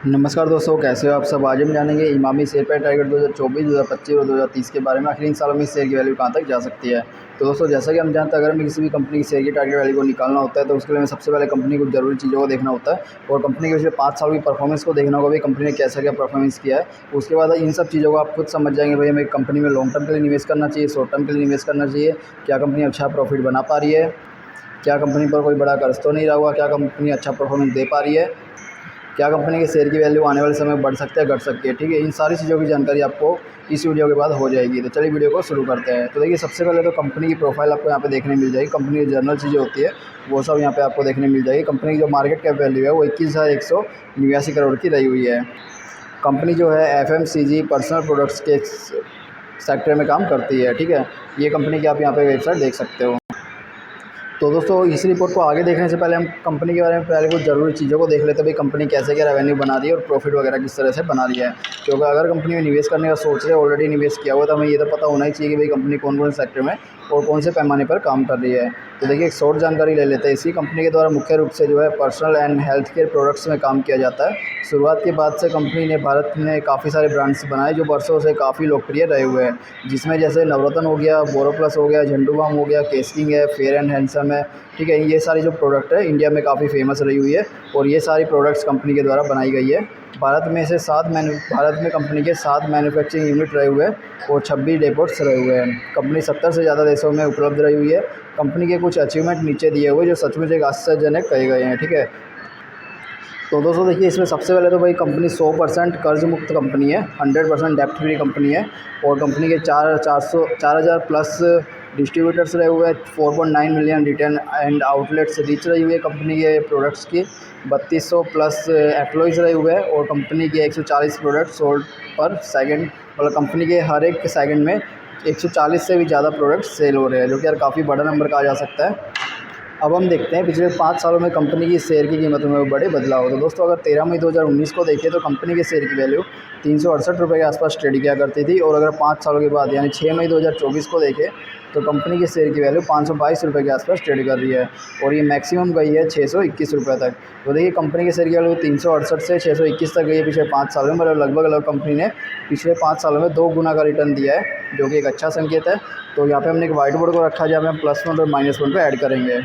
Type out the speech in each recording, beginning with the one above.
नमस्कार दोस्तों, कैसे हो आप सब। आज हम जानेंगे इमामी शेयर प्राइस टारगेट 2024, 2025 और 2030 के बारे में। आखिर इन सालों में शेयर की वैल्यू कहां तक जा सकती है। तो दोस्तों, जैसा कि हम जानते हैं, अगर हमें किसी भी कंपनी की शेयर की टारगेट वैल्यू को निकालना होता है तो उसके लिए हमें सबसे पहले कंपनी को जरूरी चीज़ों को देखना होता है और कंपनी के पिछले 5 साल की परफॉर्मेंस को देखना होगा, भाई कंपनी ने कैसा क्या परफॉर्मेंस किया है। उसके बाद इन सब चीज़ों को आप खुद समझ जाएंगे, भाई हमें कंपनी में लॉन्ग टर्म के लिए निवेश करना चाहिए, शॉर्ट टर्म के लिए निवेश करना चाहिए। क्या कंपनी अच्छा प्रॉफिट बना पा रही है, क्या कंपनी पर कोई बड़ा कर्ज तो नहीं रहा हुआ, क्या कंपनी अच्छा परफॉर्मेंस दे पा रही है, क्या कंपनी के शेयर की वैल्यू आने वाले समय में बढ़ सकता है, घट सकती है। ठीक है, इन सारी चीज़ों की जानकारी आपको इस वीडियो के बाद हो जाएगी। तो चलिए वीडियो को शुरू करते हैं। तो देखिए, सबसे पहले तो कंपनी की प्रोफाइल आपको यहाँ पे देखने मिल जाएगी। कंपनी की जर्नल चीज़ें होती है वो सब यहाँ पे आपको देखने मिल जाएगी। कंपनी की जो मार्केट कैप वैल्यू है वो 21,189 करोड़ की रही हुई है। कंपनी जो है FMCG पर्सनल प्रोडक्ट्स के सेक्टर में काम करती है। ठीक है, ये कंपनी की आप यहाँ पे वेबसाइट देख सकते हो। तो दोस्तों, इस रिपोर्ट को आगे देखने से पहले हम कंपनी के बारे में पहले कुछ ज़रूरी चीज़ों को देख लेते हैं, भाई कंपनी कैसे क्या रेवेन्यू बना रही है और प्रॉफिट वगैरह किस तरह से बना रही है। क्योंकि अगर कंपनी में निवेश करने का सोच रहे हैं, ऑलरेडी निवेश किया हुआ, तो हमें ये तो पता होना ही चाहिए कि भाई कंपनी कौन कौन से सेक्टर में और कौन से पैमाने पर काम कर रही है। तो देखिए, एक शॉर्ट जानकारी ले लेते हैं। इसी कंपनी के द्वारा मुख्य रूप से जो है personal and health care products में काम किया जाता है। शुरुआत के बाद से कंपनी ने भारत में काफ़ी सारे ब्रांड्स बनाए जो वर्षों से काफ़ी लोकप्रिय रहे हुए हैं, जिसमें जैसे नवरत्न हो गया, बोरोप्लस हो गया, झंडू बाम हो गया, केस किंग है, फेयर एंड हैंडसम है। ठीक है, ये सारी जो प्रोडक्ट है इंडिया में काफ़ी फेमस रही हुई है और ये सारी प्रोडक्ट्स कंपनी के द्वारा बनाई गई है। भारत में कंपनी के 7 मैन्युफैक्चरिंग यूनिट रहे हुए हैं और 26 डेपोट्स रहे हुए हैं। कंपनी 70 से ज़्यादा देशों में उपलब्ध रही हुई है। कंपनी के कुछ अचीवमेंट नीचे दिए हुए जो सचमुच एक आश्चर्यजनक कहे गए हैं। ठीक है, तो दोस्तों देखिए, इसमें सबसे पहले तो भाई कंपनी 100% कर्ज मुक्त कंपनी है, 100% डेप्ट फ्री कंपनी है और कंपनी के 4,000 प्लस डिस्ट्रीब्यूटर्स रहे हुए हैं। 4.9 million retail and outlets reach रही हुई है कंपनी के प्रोडक्ट्स की। 3200 प्लस एम्प्लॉयज़ रहे हुए हैं और कंपनी के 140 प्रोडक्ट सोल्ड पर सेकंड, मतलब कंपनी के हर एक सेकंड में 140 से भी ज़्यादा प्रोडक्ट सेल हो रहे हैं, जो कि यार काफ़ी बड़ा नंबर कहा जा सकता है। अब हम देखते हैं पिछले 5 सालों में कंपनी की शेयर की कीमतों में बड़े बदलाव। तो दोस्तों, अगर 13 मई 2019 को देखें तो कंपनी के शेयर की वैल्यू 368 रुपये के आसपास ट्रेड किया करती थी और अगर 5 सालों के बाद यानी 6 मई 2024 को देखें तो कंपनी के शेयर की वैल्यू 522 रुपये के आसपास ट्रेड कर रही है और ये मैक्सिमम गई है 621 रुपये तक। तो देखिए, कंपनी के शेयर की वैल्यू 368 से 621 तक गई है पिछले 5 सालों में, मतलब लगभग कंपनी ने पिछले 5 सालों में 2 गुना का रिटर्न दिया है, जो कि एक अच्छा संकेत है। तो यहाँ पे हमने एक व्हाइट बोर्ड को रखा है जहाँ पे हम +1 और -1 को ऐड करेंगे।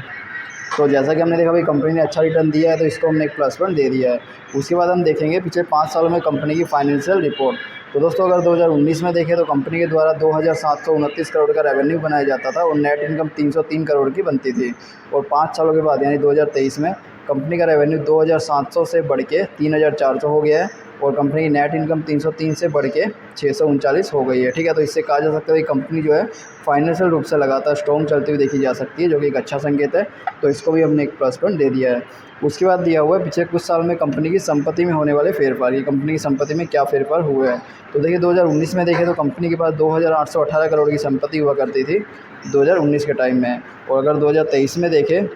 तो जैसा कि हमने देखा, भाई कंपनी ने अच्छा रिटर्न दिया है तो इसको हमने एक +1 दे दिया है। उसके बाद हम देखेंगे पिछले 5 सालों में कंपनी की फाइनेंशियल रिपोर्ट। तो दोस्तों, अगर 2019 में देखें तो कंपनी के द्वारा 2,729 करोड़ का रेवेन्यू बनाया जाता था और नेट इनकम 303 करोड़ की बनती थी और 5 सालों के बाद यानी 2023 में कंपनी का रेवेन्यू 2,700 से बढ़ के 3,400 हो गया है और कंपनी की नेट इनकम 303 से बढ़ के 639 हो गई है। ठीक है, तो इससे कहा जा सकता है कि कंपनी जो है फाइनेंशियल रूप से लगातार स्ट्रॉन्ग चलती हुई देखी जा सकती है, जो कि एक अच्छा संकेत है। तो इसको भी हमने एक +1 दे दिया है। उसके बाद दिया हुआ है पिछले कुछ साल में कंपनी की संपत्ति में होने वाले फेरफार, ये कंपनी की संपत्ति में क्या फेरफार हुए हैं। तो देखिए, 2019 में देखें तो कंपनी के पास 2,818 करोड़ की संपत्ति हुआ करती थी 2019 के टाइम में और अगर 2023 में देखें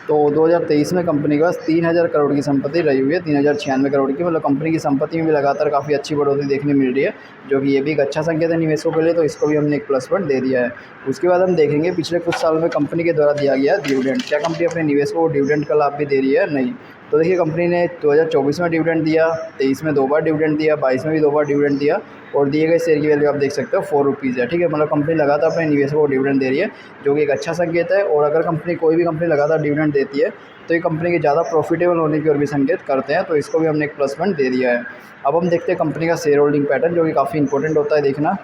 तो 2023 में कंपनी के पास 3,000 करोड़ की संपत्ति रही हुई है, 3,096 करोड़ की। मतलब कंपनी की संपत्ति में भी लगातार काफ़ी अच्छी बढ़ोतरी देखने मिल रही है, जो कि ये भी एक अच्छा संकेत है निवेशकों के लिए। तो इसको भी हमने एक +1 दे दिया है। उसके बाद हम देखेंगे पिछले कुछ सालों में कंपनी के द्वारा दिया गया डिविडेंड, क्या कंपनी अपने निवेशकों को डिविडेंड का लाभ भी दे रही है, नहीं। तो देखिए, कंपनी ने 2024 में डिविडेंड दिया, 23 में 2 बार डिविडेंड दिया, 22 में भी 2 बार डिविडेंड दिया और दिए गए शेयर की वैल्यू आप देख सकते हो 4 रुपीज़ है। ठीक है, मतलब कंपनी लगातार अपने निवेशकों को डिविडेंड दे रही है, जो कि एक अच्छा संकेत है। और अगर कोई भी कंपनी लगातार डिविडेंड देती है तो ये कंपनी के ज़्यादा प्रॉफिटेबल होने की ओर भी संकेत करते हैं। तो इसको भी हमने एक +1 दे दिया है। अब हम देखते हैं कंपनी का शेयर होल्डिंग पैटर्न, जो कि काफ़ी इंपॉर्टेंट होता है देखना।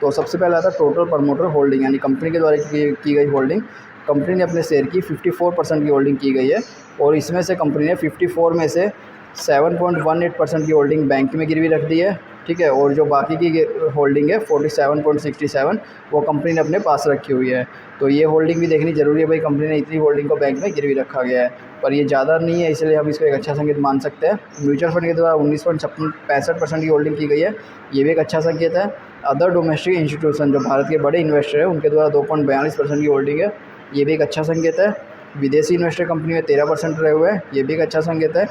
तो सबसे पहले आता है टोटल प्रमोटर होल्डिंग, यानी कंपनी के द्वारा की गई होल्डिंग। कंपनी ने अपने शेयर की 54% की होल्डिंग की गई है और इसमें से कंपनी ने 54 में से 7.18% की होल्डिंग बैंक में गिरवी रख दी है। ठीक है, और जो बाकी की होल्डिंग है 47.67 वो कंपनी ने अपने पास रखी हुई है। तो ये होल्डिंग भी देखनी जरूरी है, भाई कंपनी ने इतनी होल्डिंग को बैंक में गिरवी रखा गया है, पर ये ज़्यादा नहीं है, इसलिए हम इसको एक अच्छा संकेत मान सकते हैं। म्यूचुअल फंड के द्वारा 19.65% की होल्डिंग की गई है, ये भी एक अच्छा संकेत है। अदर डोमेस्टिक इंस्टीट्यूशन, जो भारत के बड़े इन्वेस्टर हैं, उनके द्वारा 2.42% की होल्डिंग है, ये भी एक अच्छा संकेत है। विदेशी इन्वेस्टर कंपनी में 13% रहे हुए हैं, ये भी एक अच्छा संकेत है।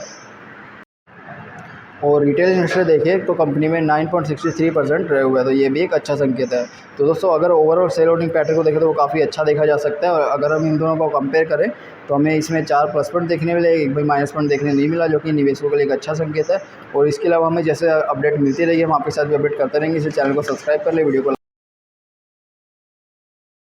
और रिटेल इन्वेस्टर देखें तो कंपनी में 9.63% रहे हुए हैं, तो ये भी एक अच्छा संकेत है। तो दोस्तों अगर ओवरऑल सेल होल्डिंग पैटर्न को देखें तो वो काफ़ी अच्छा देखा जा सकता है। और अगर हम इन दोनों को कंपेयर करें तो हमें इसमें 4 प्लस पॉइंट देखने मिले, एक भी माइनस पॉइंट देखने नहीं मिला, जो कि निवेशकों के लिए एक अच्छा संकेत है। और इसके अलावा हमें जैसे अपडेट मिलती रहेगी हम आपके साथ भी अपडेट करते रहेंगे। इस चैनल को सब्सक्राइब कर ले, वीडियो को